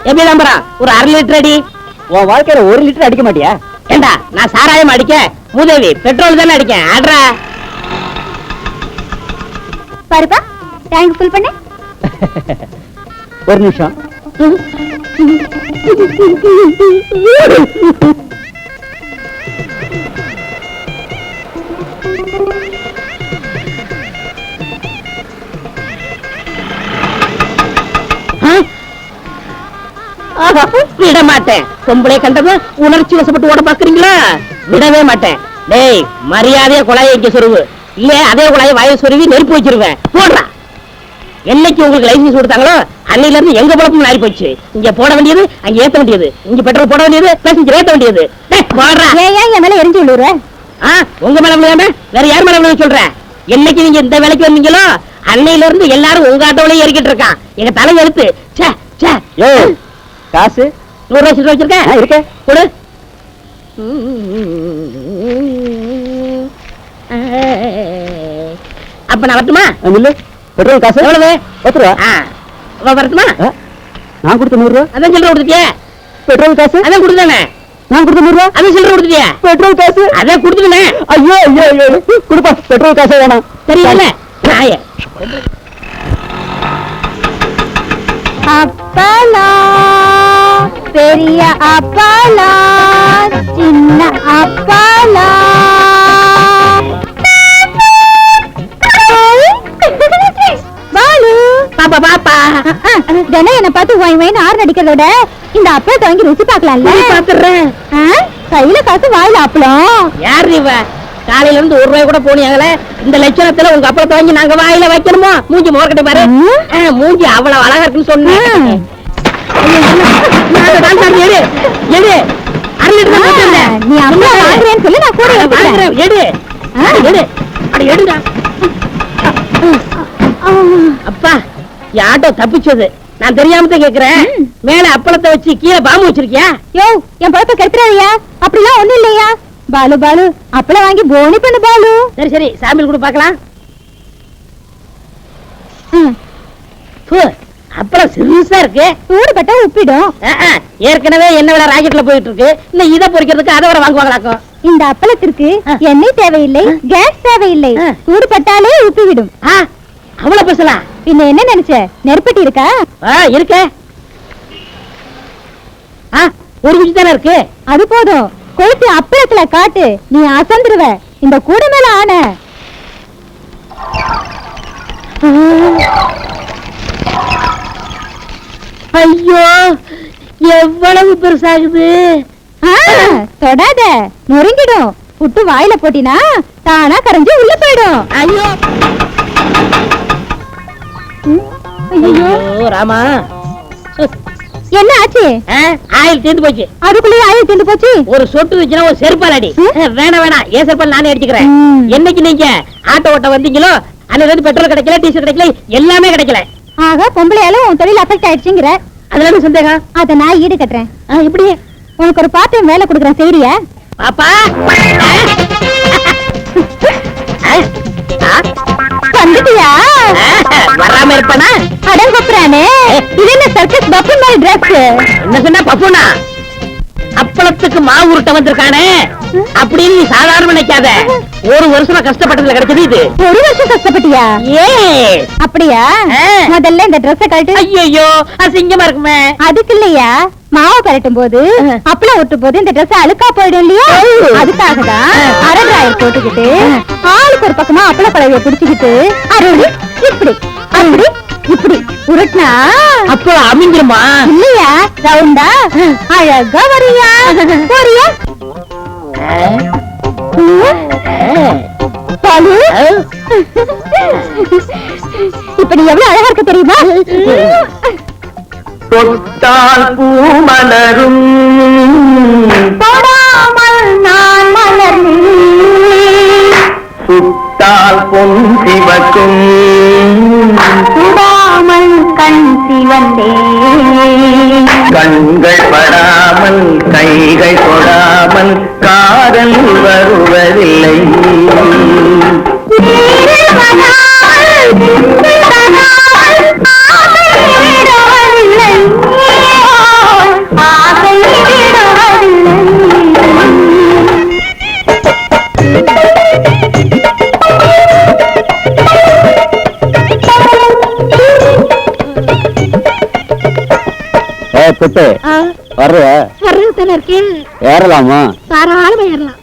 எப்படி நம்புறான்? ஒரு 1/2 லிட்டர் அடி. உன் வாழ்க்கையில 1 லிட்டர் அடிக்க மாட்டியா? ஏண்டா நான் சாராயம் அடிக்க மூதேவி பெட்ரோல் தானே அடிக்கேன். ஆட்ரா பாருப்பா, டேங்க் ஃபுல் பண்ணு. ஒரு நிமிஷம். விட மாட்டேன். பொம்பளை கண்டது உணர்ச்சி வசப்பட்டு ஓட பாக்குறீங்களா? விடவே மாட்டேன். டேய் மரியாதையா குழாயை இங்க சொருவு, இல்ல அதே குழாயை வாயை சொருவி நெருப்பு வச்சிருவேன். போடுறா. என்னைக்கு உங்களுக்கு லைசன்ஸ் கொடுத்தாங்களோ அன்னையில இருந்து எங்க பொழப்பும் மாறி போச்சு. இங்க போட வேண்டியது அங்க ஏத்த வேண்டியது, இங்க பெட்ரோல் போட வேண்டியது பேசஞ்சர் ஏத்த வேண்டியது. போடுறா. ஏன் என் மேல எரிஞ்சு விழுற? உங்க மேல விழுகாம வேற யார் மேல விழுக சொல்றேன்? என்னைக்கு நீங்க இந்த வேலைக்கு வந்தீங்களோ அன்னையில இருந்து எல்லாரும் உங்க ஆட்டோவிலேயே ஏறிக்கிட்டு இருக்கான். எங்க தலை எழுத்து. காசு 100 ரூபாய் சீட்டு வச்சிருக்கேன். இருக்க கொடு. அப்ப நான் வரட்டுமா? இல்ல, பெட்ரோல் காசு எவ்வளவு? 10 ரூபா. வரட்டுமா? நான் கொடுத்த 100 ரூபா. அதான் சில்லறை கொடுத்துட்டியே. பெட்ரோல் காசு அதான் கொடுத்தானே. நான் கொடுத்த 100 ரூபா. அதான் சில்லறை கொடுத்துட்டியே. பெட்ரோல் காசு அதான் கொடுத்துட்டே. ஐயோ ஐயோ ஐயோ, கொடுப்பா. பெட்ரோல் காசே வேணாம். தெரியல. அப்பலா, பெரிய அப்பலா, சின்ன அப்பலா. பாலு பாப்பா பாப்பா தினம் என்ன பார்த்து வாய் வாயின்னு ஆறு அடிக்கிறதோட இந்த அப்பளத்தை வாங்கி ருசி பார்க்கலாம்ல. பாத்துறேன். கையில காசு வாயில அப்பளம். யார் இவ? காலையில இருந்து 1 ரூபாய் கூட போனீங்கள. இந்த லட்சணத்துல உங்க அப்பளத்தை வாங்கி நாங்க வாயில வைக்கணுமோ? மூஞ்சி மோர்கிட்ட பாரு. மூஞ்சி அவ்வளவு அழகா இருக்குன்னு சொன்னேன். நீ அப்பளம் வாங்குறேன்னு சொல்லி நான் கூட எடுடா. அப்பா ஆட்டோ தப்பிச்சது. நான் தெரியாம தான் கேக்குறேன். மேல அப்பளத்தை வச்சு கீழே பாம்பு வச்சிருக்கியா? யோ, என் பழப்ப கெடுத்துறாதியா. அப்படிலாம் ஒண்ணும் இல்லையா? பாலு பாலு அப்பளம் வாங்கி போனி பண்ணு பாலு. சரி சரி, சாம்பிள் கூட பாக்கலாம். அப்பளம் சிறுசா இருக்கு. சூடு பட்டா உப்பிடும். ஏற்கனவே என்ன விட ராக்கெட்ல போயிட்டு இருக்கு. இன்னும் இதை பொறிக்கிறதுக்கு அதை வர வாங்குவாங்களாக்கும். இந்த அப்பளத்திற்கு எண்ணெய் தேவையில்லை, கேஸ் தேவையில்லை. சூடு பட்டாலே உப்பி விடும். அவ்வளவு பேசலாம். பின்ன என்ன நினைச்ச? நெருப்பட்டி இருக்கா? இருக்க. ஒரு குச்சி தானே இருக்கு. அது போதும். கொளுத்து அப்பளத்துல காட்டு, நீ அசந்துருவ. இந்த கூட மேல ஆன. ஐயோ எவ்வளவு பெருசாகுது. தொடாத, நொறுங்கிடும். புட்டு வாயில போட்டினா தானா கரைஞ்சு உள்ள போயிடும். ஐயோ ஐயோ ராமா, என்ன ஆச்சு? ஆயில் தீர்ந்து போச்சு. அதுக்குள்ளேயே ஆயில் தீர்ந்து போச்சு. ஒரு சொட்டு வச்சுனா ஒரு செருப்பால் அடி. வேணாம் வேணாம், ஏன் செருப்பால் நானே அடிச்சுக்கிறேன். என்னைக்கு நீங்க ஆட்டோ ஓட்ட வந்தீங்களோ அன்னைக்கு வந்து பெட்ரோல் கிடைக்கல, டீசல் கிடைக்கல, எல்லாமே கிடைக்கல. ஆக பொம்பளையால உன் தொழில் அஃபெக்ட் ஆயிடுச்சுங்கிற. அதுல என்ன சந்தேகம்? அத நான் ஈடு கட்டுறேன். இப்படி உனக்கு ஒரு பார்ட் டைம் வேலை கொடுக்குறேன், செய்றியா? பாப்பா வந்துட்டியா? வராம இருப்பானா? அடங்கொப்புறானே, இது என்ன சர்க்கஸ் பப்பு மாதிரி டிரஸ்? என்ன சொன்னா பப்புனா? அப்பளத்துக்கு மாவு உருட்ட வந்திருக்கானே அப்படின்னு நீ சாதாரண நினைக்காத. 1 வருஷமா கஷ்டப்பட்டதுல கிடைச்சது இது. 1 வருஷம் கஷ்டப்பட்டியா? அப்படியா? முதல்ல இந்த ட்ரெஸ் கழட்டு. ஐயோ அசிங்கமா இருக்குமே. அதுக்கு இல்லையா, மாவு கரட்டும் போது அப்பளம் ஒட்டும் போது இந்த ட்ரெஸ் அழுக்கா போயிடும் இல்லையா? அதுக்காக தான் அரை டிராயர் போட்டுக்கிட்டு ஆளுக்கு ஒரு பக்கமா அப்பள பழவிய பிடிச்சுக்கிட்டு அருள் இப்படி அப்படி இப்படி உருட்டினா அப்பளம் அமைஞ்சிருமா? இல்லையா, ரவுண்டா அழகா வரியா? போறியா? பாலு, இப்ப நீ எவ்வளவு அழகா இருக்க தெரியுமா? தொட்டால் பூ மலரும், தொடாமல் நான் மலர்ந்தேன், சுட்டால் பொன் சிவக்கும், சுடாமல் கண் சிவந்தேன், கண்கள் படாமல் கைகள் தொடாமல் காதல் வருவதில்லை. குட்டு வர்ற வர்றதுல இருக்கேன். ஏறலாமா? தாராளமா ஏறலாம்.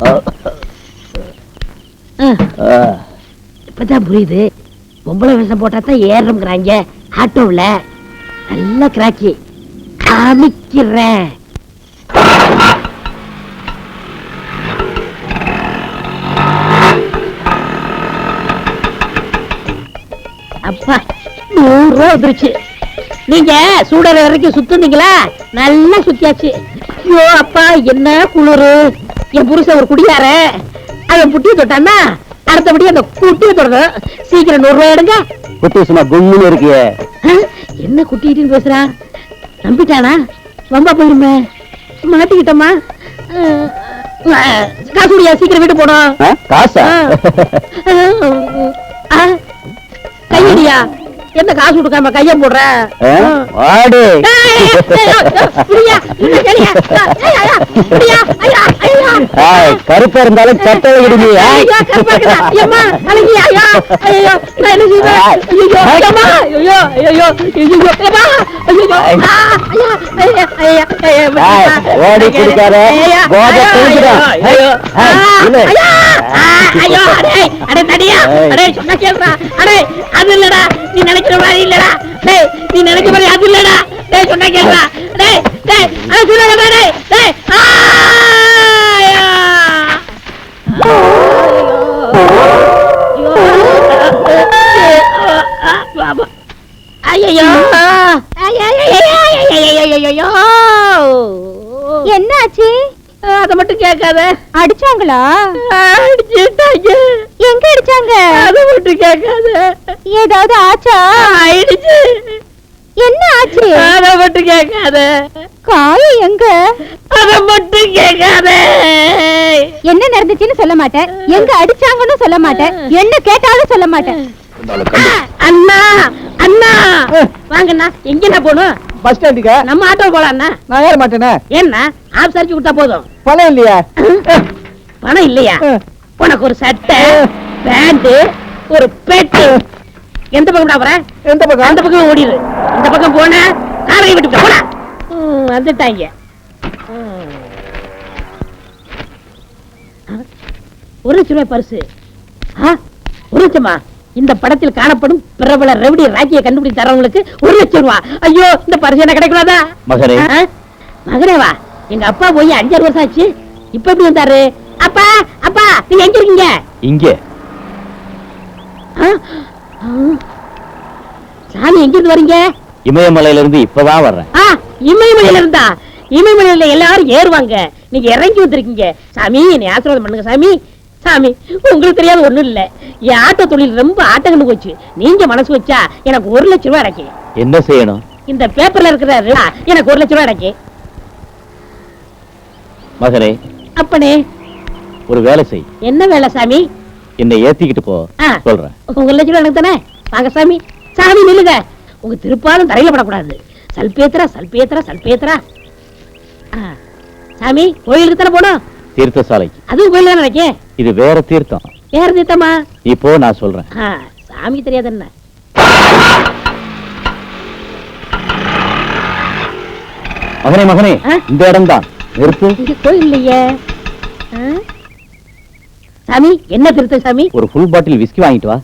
இப்பதான் புரியுது, பொம்பளை வேஷம் போட்டா தான் ஏறணுங்கிறாங்க. ஆட்டோவில் நல்ல கிராக்கி காமிக்கிறேன். அப்பா 100 ரூபா வந்துருச்சு. நீங்க சூடற வரைக்கும் சுத்துனீங்களா? நல்லா சுத்தியாச்சு. ஐயோ அப்பா என்ன குளிரு. என் புருஷன் ஒரு குடியார, அவன் புட்டியை தொட்டான்னா அடுத்தபடி அந்த குட்டியை தொடரும். சீக்கிரம் 100 ரூபாய் எடுங்க. குட்டி சும்மா கும்முன்னு இருக்கியே. என்ன குட்டிட்டு பேசுறான்? நம்பிட்டானா? வம்பா போயிருமே. மாட்டிக்கிட்டோமா? காசு குடியா, சீக்கிரம் வீட்டு போனோம். காசா? கையடியா, என்ன காசு கொடுக்காம கைய போடுற? வாடு. கருப்பா இருந்தாலும் கட்ட விடுங்க. ஓடி குடிக்காத, போதை குடிக்கிறா. அது இல்லடா, நீ நினைக்கிற மாதிரி இல்லடா. டேய், நீ நினைக்கிற மாதிரி அது இல்லடா. டேய் சொன்னா கேளுடா. டேய் டேய் அத சொல்லுடா. டேய் டேய் ஐயோ ஐயோ என்னாச்சு? அத மட்டும் கேட்காத. அடிச்சாங்களா? அடிச்சுட்டாங்க. எங்க அடிச்சாங்க? அத மட்டும் கேட்காத. ஏதாவது ஆச்சா? ஆயிடுச்சு. என்ன ஆச்சு? அத மட்டும் கேட்காத. காயம் எங்க? அத மட்டும் கேட்காத. என்ன நடந்துச்சுன்னு சொல்ல மாட்டேன், எங்க அடிச்சாங்கன்னு சொல்ல மாட்டேன், என்ன கேட்டாலும் சொல்ல மாட்டேன். அண்ணா அண்ணா வாங்கண்ணா. எங்கண்ணா போகணும்? பஸ் ஸ்டாண்டுக்கு. நம்ம ஆட்டோ போலாம்ண்ணா. நான் ஏற மாட்டேனே. ஏன்னா ஆப் சரிச்சு கொடுத்தா போதும். பணம் இல்லையா? பணம் இல்லையா? உனக்கு ஒரு சட்டை, பேண்ட், ஒரு பெட்டி. எந்த பக்கம் போற? எந்த பக்கம்? அந்த பக்கம் ஓடிடு. இந்த பக்கம் போன காரை விட்டு போடா. வந்துட்டாங்க. 1 லட்சம் ரூபாய் பரிசு. 1 லட்சமா? இந்த படத்தில் காணப்படும் பிரபல ரெவடி ராக்கியை கண்டுபிடித்து தரவங்களுக்கு 1 லட்சம் ரூபாய். ஐயோ, இந்த பரிசு என்ன கிடைக்கூடாதா? மகனே. மகனே வா. எங்க அப்பா போய் 5-6 வருஷம் ஆச்சு. இப்ப எப்படி வந்தாரு? அப்பா அப்பா நீங்க எங்க இருக்கீங்க? இங்கே. சாமி எங்க இருந்து வரீங்க? இமயமலையில இருந்து இப்பதான் வர்றேன். இமயமலையில இருந்தா? இமயமலையில எல்லாரும் ஏறுவாங்க, நீங்க இறங்கி வந்திருக்கீங்க. சாமி என்னை ஆசீர்வாதம் பண்ணுங்க சாமி. சாமி உங்களுக்கு தெரியாத ஒண்ணும் இல்ல, என் ஆட்டோ தொழில் ரொம்ப ஆட்டங்கன்னு போச்சு. நீங்க மனசு வச்சா எனக்கு 1 லட்சம் ரூபாய் கிடைக்கும். என்ன செய்யணும்? இந்த பேப்பர்ல இருக்கிற எனக்கு 1 லட்சம் ரூபாய் கிடைக்கும். மகனே. அப்பனே ஒரு வேலை செய். என்ன வேலை சாமி? என்னை ஏத்திக்கிட்டு போ. சொல்றேன். 1 லட்சம் ரூபாய் எனக்கு தானே? வாங்க சாமி. சாமி நில்லுங்க, உங்க திருப்பாலும் தரையில படக்கூடாது. சல்பேத்திரா சல்பேத்திரா சல்பேத்திரா. சாமி கோயிலுக்கு தானே போனோம்? தீர்த்த சாலைக்கு. அதுவும் கோயில் தானே நினைக்கேன். இது வேற தீர்த்தம். வேற தீர்த்தமா? இப்போ நான் சொல்றேன். சாமி தெரியாது என்ன? மகனே மகனே, இந்த இடம் தான். நிறுத்து. இங்க கோயில் இல்லையே. சாமி என்ன தீர்த்தம் சாமி? ஒரு ஃபுல் பாட்டில் விஸ்கி வாங்கிட்டு வா.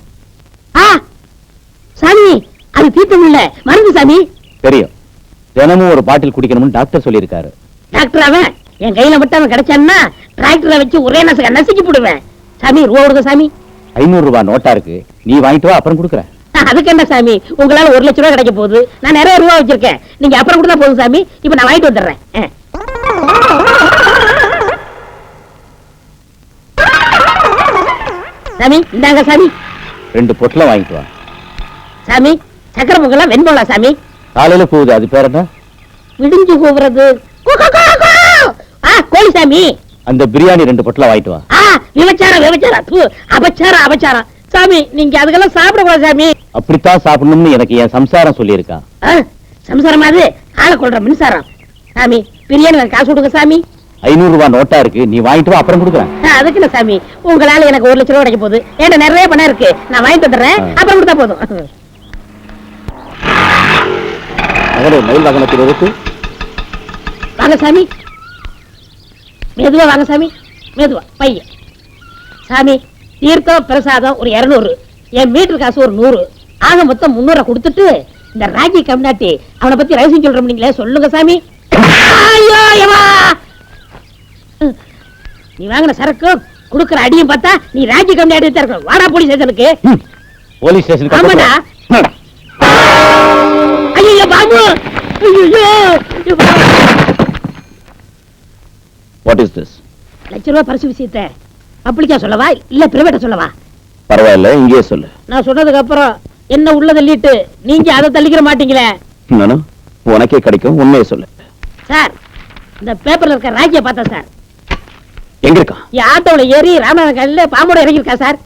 சாமி அது தீர்த்தம் இல்ல, மருந்து சாமி. தெரியும், தினமும் ஒரு பாட்டில் குடிக்கணும்னு டாக்டர் சொல்லியிருக்காரு. டாக்டர் அவன் என் கையில மட்டும் அவன் கிடைச்சான்னா டிராக்டரை வச்சு ஒரே நசுக்கி போடுவேன். சாமி ரூபா கொடுங்க சாமி. 500 ரூபாய் நோட்டா இருக்கு, நீ வாங்கிட்டு வா, அப்புறம் கொடுக்குறேன். அதுக்கு என்ன சாமி, உங்களால 1 லட்சம் ரூபாய் கிடைக்க போகுது. நான் நிறைய ரூபா வச்சிருக்கேன், நீங்க அப்புறம் கொடுத்தா போதும் சாமி. இப்ப நான் வாங்கிட்டு வந்துடுறேன். சாமி இந்தாங்க சாமி. 2 பொட்டலம் வாங்கிட்டு வா. சாமி சக்கரை பொங்கலாம் வெண்போலா சாமி? காலையில போகுது, அது பேர் என்ன? விடிஞ்சு கூவுறது கோழி சாமி. அந்த பிரியாணி 2 பொட்டலம் வாங்கிட்டு வா. விபச்சாரம் விபச்சாரம், அபச்சாரம் அபச்சாரம். சாமி நீங்க அதுக்கெல்லாம் சாப்பிடக்கூடாது சாமி. அப்படித்தான் சாப்பிடணும்னு எனக்கு என் சம்சாரம் சொல்லியிருக்கா. சம்சாரம் அது ஆளை கொள்ற மின்சாரம். சாமி பிரியாணி காசு கொடுங்க சாமி. 500 ரூபாய் நோட்டா இருக்கு, நீ வாங்கிட்டு வா, அப்புறம் கொடுக்குறேன். அதுக்கு என்ன சாமி, உங்களால எனக்கு 1 லட்சம் ரூபாய் கிடைக்க போகுது. ஏன்னா நிறைய பணம் இருக்கு, நான் வாங்கிட்டு வந்துடுறேன், அப்புறம் கொடுத்தா போதும். மகனே, மயில் வாகனத்தில் இருக்கு. வாங்க சாமி, மெதுவா வாங்க சாமி, மெதுவா பையன். சாமி, தீர்த்தம் பிரசாதம் ஒரு 200, என் மீட்டர் காசு ஒரு 100, ஆக மொத்தம் 300 கொடுத்துட்டு இந்த ராஜி கம்னாட்டி அவனை பத்தி ரகசியம் சொல்ற முடியுங்களே, சொல்லுங்க சாமி. ஐயோ, எவா! நீ வாங்கின சரக்கு குடுக்கிற அடியும் பார்த்தா நீ ராஜி கம்னாட்டி தான் இருக்க. வாடா போலீஸ் ஸ்டேஷனுக்கு. போலீஸ் ஸ்டேஷனுக்கு ஆமாடா. ஐயோ பாபு, ஐயோ, வாட் இஸ் திஸ்? ₹1,00,000 பரிசு விஷயத்தை பப்ளிக்கா சொல்லவா இல்ல பிரைவேட்டா சொல்லவா? பரவாயில்ல, இங்கேயே சொல்லு. நான் சொன்னதுக்கு அப்புறம் என்ன உள்ள தள்ளிட்டு நீங்க அதை தள்ளிக்கிற மாட்டீங்களே. நானும் உனக்கே கிடைக்கும், உண்மையை சொல்லு. சார், இந்த பேப்பர்ல இருக்க ராஜியை பார்த்தா சார், எங்க இருக்கான்? என் ஆட்டோல ஏறி ராமநாதன் கல்ல பாம்போட இறங்கியிருக்கா சார்.